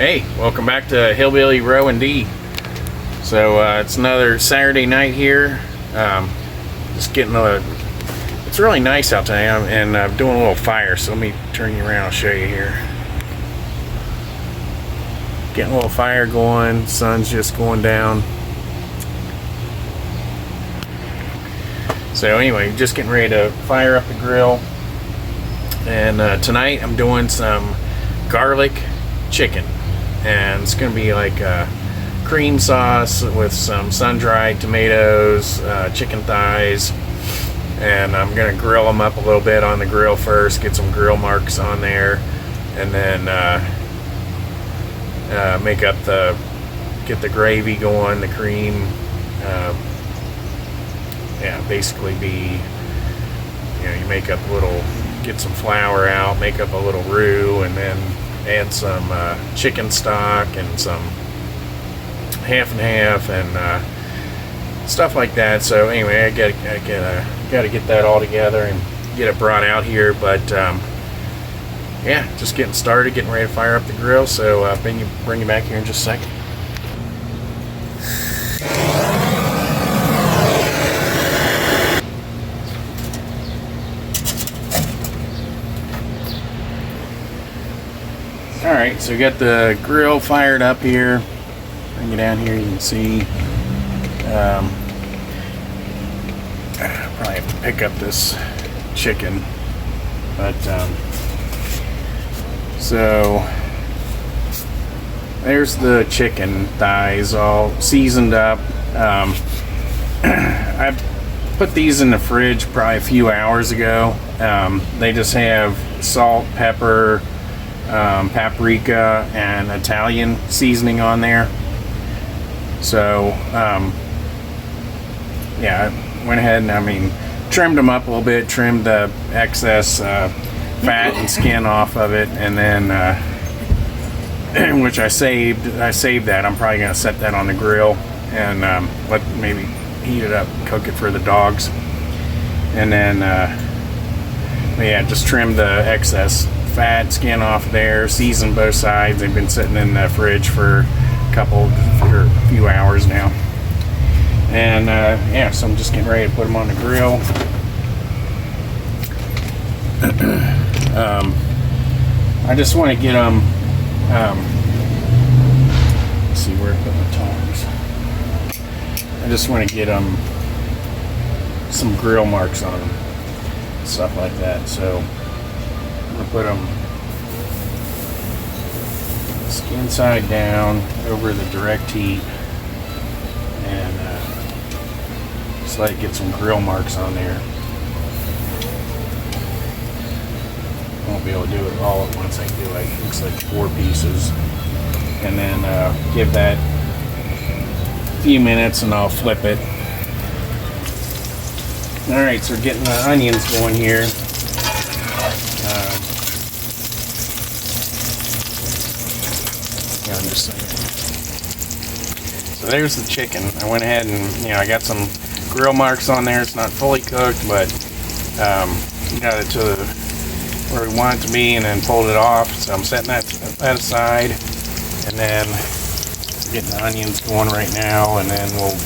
Hey, welcome back to Hillbilly Row and D. So it's another Saturday night here. Just getting it's really nice out today, and I'm doing a little fire. So let me turn you around. I'll show you here. Getting a little fire going. Sun's just going down. So anyway, just getting ready to fire up the grill. And tonight I'm doing some garlic chicken, and it's gonna be like a cream sauce with some sun-dried tomatoes, chicken thighs, and I'm gonna grill them up a little bit on the grill first, get some grill marks on there, and then get the gravy going, the cream. Basically you make up a little, get some flour out, make up a little roux, and then add some chicken stock and some half and half and stuff like that. So anyway, I gotta get that all together and get it brought out here. But yeah, just getting started, getting ready to fire up the grill. So bring you back here in just a second. Alright, so we got the grill fired up here. Bring it down here, you can see. Probably have to pick up this chicken. But, so, there's the chicken thighs all seasoned up. I put these in the fridge probably a few hours ago. They just have salt, pepper, paprika, and Italian seasoning on there. So yeah, I went ahead and trimmed them up a little bit, trimmed the excess fat and skin off of it, and then which I saved that. I'm probably gonna set that on the grill and maybe heat it up, cook it for the dogs, and then yeah, just trim the excess fat, skin off there, season both sides. They've been sitting in the fridge for a few hours now. And yeah, so I'm just getting ready to put them on the grill. I just want to get them, let's see where I put my tongs. I just want to get them some grill marks on them, stuff like that. So I'm gonna put them skin side down over the direct heat, and just let it get some grill marks on there. I won't be able to do it all at once. I can do looks like 4 pieces, and then give that a few minutes, and I'll flip it. All right, so we're getting the onions going here. So there's the chicken. I went ahead and I got some grill marks on there. It's not fully cooked, but got it to where we want it to be, and then pulled it off. So I'm setting that aside, and then getting the onions going right now, and then we'll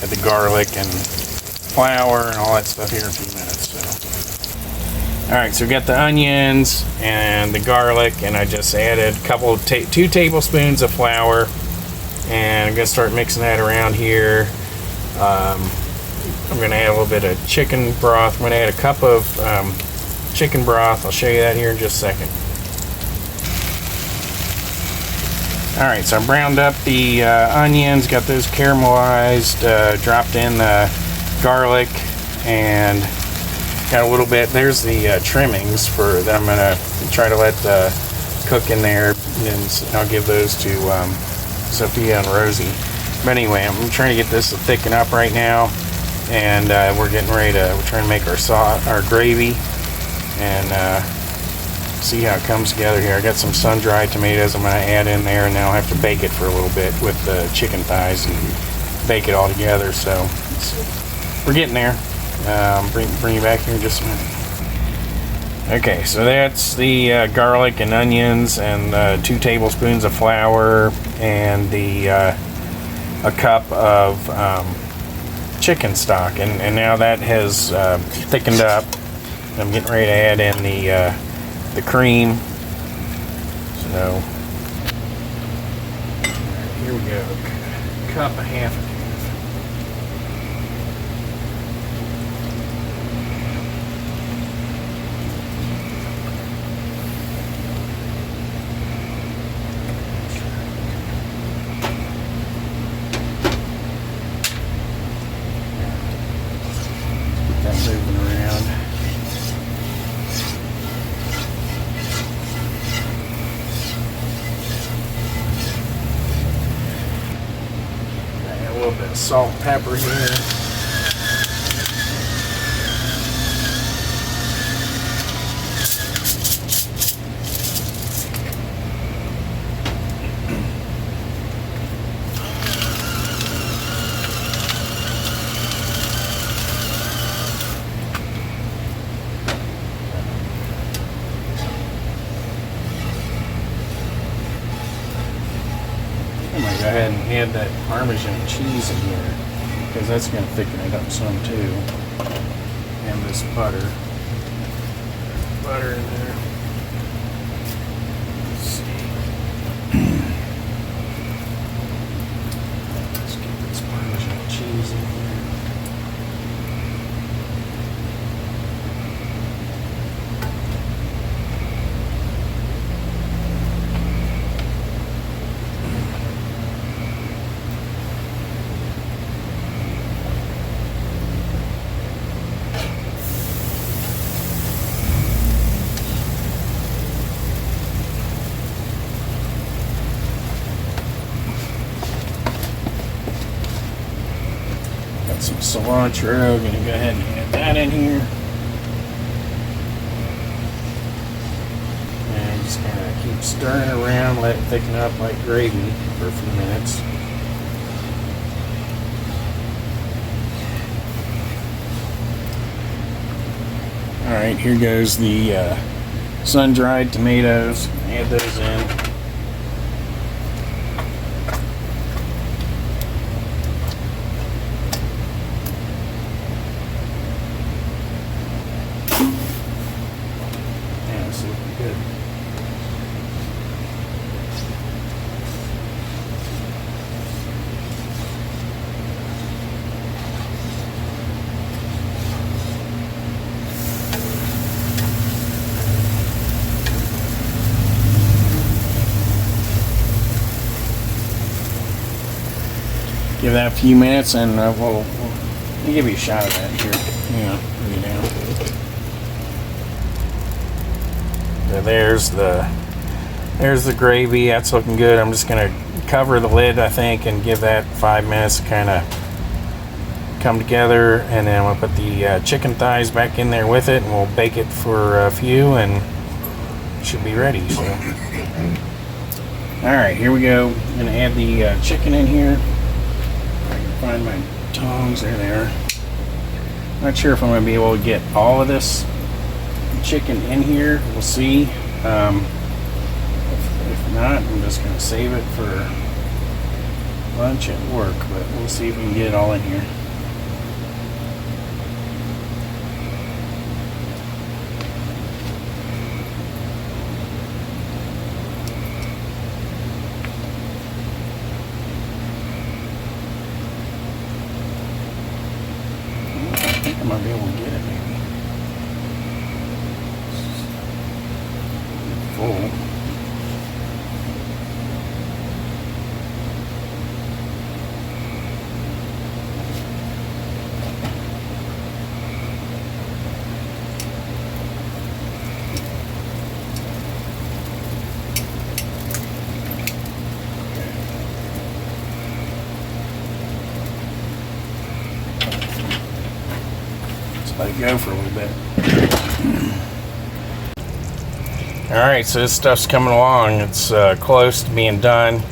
add the garlic and flour and all that stuff here in a few minutes. Alright, so we got the onions and the garlic, and I just added a 2 tablespoons of flour, and I'm going to start mixing that around here. I'm going to add a little bit of chicken broth. I'm going to add a cup of chicken broth. I'll show you that here in just a second. Alright, so I browned up the onions, got those caramelized, dropped in the garlic, and got a little bit. There's the trimmings that I'm gonna try to let cook in there, and I'll give those to Sophia and Rosie. But anyway, I'm trying to get this to thicken up right now, and we're trying to make our gravy, and see how it comes together here. I got some sun-dried tomatoes I'm gonna add in there, and then I'll have to bake it for a little bit with the chicken thighs and bake it all together. So we're getting there. Bring you back here in just a minute. Okay, so that's the garlic and onions and 2 tablespoons of flour and the a cup of chicken stock, and now that has thickened up. I'm getting ready to add in the cream. So here we go, cup and a half. Moving around. Add a little bit of salt and pepper here. I'm going to go ahead and add that Parmesan cheese in here because that's going to thicken it up some too. And this butter. Butter in there. Let's see. Let's get this Parmesan cheese in here. Some cilantro, gonna go ahead and add that in here. And just kind of keep stirring around, let it thicken up like gravy for a few minutes. Alright, here goes the sun-dried tomatoes. Add those in. Good. Give that a few minutes, and we'll give you a shot of that here. Yeah, bring it down. There's the gravy. That's looking good. I'm just gonna cover the lid, I think, and give that 5 minutes to kind of come together, and then we'll put the chicken thighs back in there with it, and we'll bake it for a few, and it should be ready. So, all right, here we go. I'm gonna add the chicken in here. If I can find my tongs. There they are. Not sure if I'm gonna be able to get all of this chicken in here. We'll see. If not, I'm just going to save it for lunch at work, but we'll see if we can get it all in here. I think I might be able to get it maybe. Full. Just let it go for a little bit. Alright, so this stuff's coming along. It's close to being done.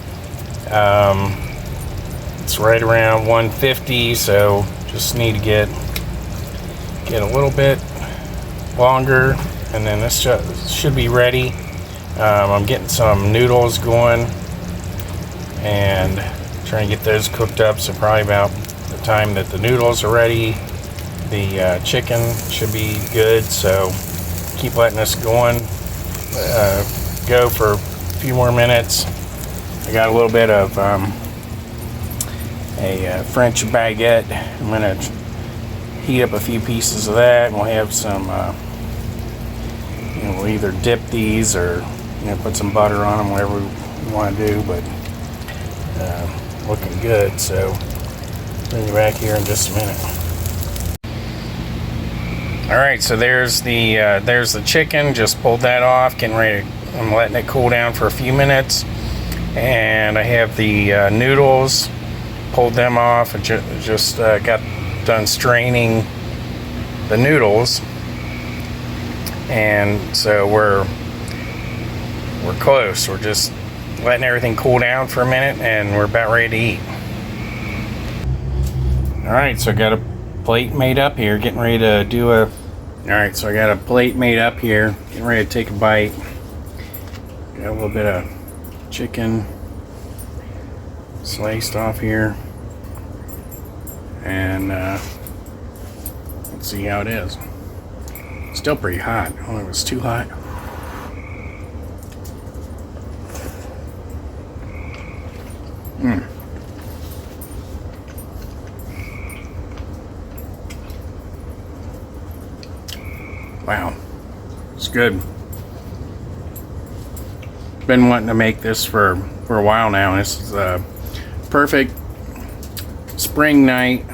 It's right around 150, so just need to get a little bit longer. and then this should be ready. I'm getting some noodles going and trying to get those cooked up, so probably about the time that the noodles are ready, the chicken should be good. So keep letting this go for a few more minutes. I got a little bit of a French baguette. I'm going to heat up a few pieces of that, and we'll have some, we'll either dip these or put some butter on them, whatever we want to do, but looking good. So bring you back here in just a minute. Alright, so there's the chicken. Just pulled that off, getting ready to, I'm letting it cool down for a few minutes. And I have the noodles, pulled them off, and just got done straining the noodles. And so we're close. We're just letting everything cool down for a minute, and we're about ready to eat. Alright, so I got a plate made up here, getting ready to do a... Alright, so I got a plate made up here, getting ready to take a bite. Got a little bit of chicken sliced off here. And let's see how it is. Still pretty hot. I don't know if it's too hot. Wow, it's good. Been wanting to make this for a while now. This is a perfect spring night.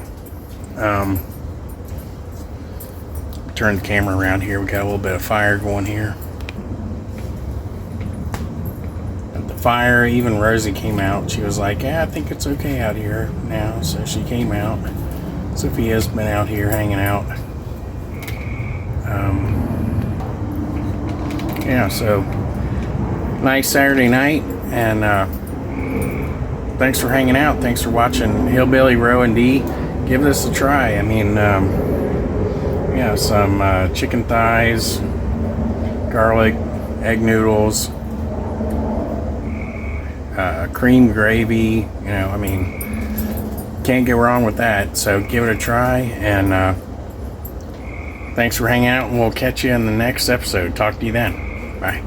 Turn the camera around here. We got a little bit of fire going here. At the fire, even Rosie came out. She was like, "Yeah, I think it's okay out here now." So she came out. Sophia's been out here hanging out. Yeah, so nice Saturday night, and thanks for hanging out. Thanks for watching Hillbilly Roandd. Give this a try. I mean, yeah, some chicken thighs, garlic, egg noodles, cream gravy. I mean, can't go wrong with that. So give it a try, and thanks for hanging out, and we'll catch you in the next episode. Talk to you then. Bye.